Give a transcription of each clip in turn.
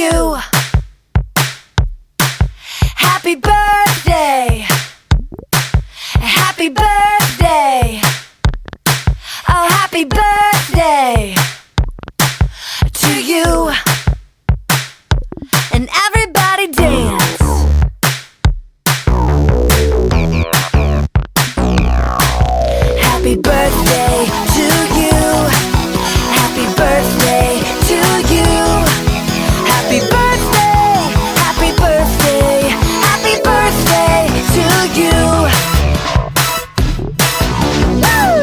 you. Happy birthday. Happy birthday. Oh, happy birthday to you. And everybody dance. Happy birthday to you. Happy birthday to you. Happy birthday, happy birthday, happy birthday to you. Woo!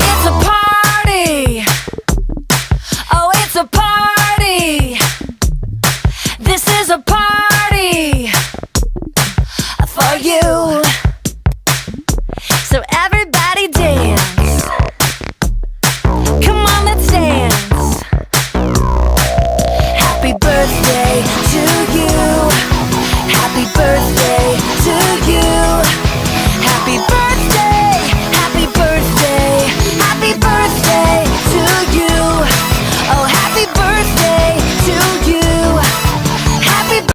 It's a party. Oh, it's a party. This is a party for you.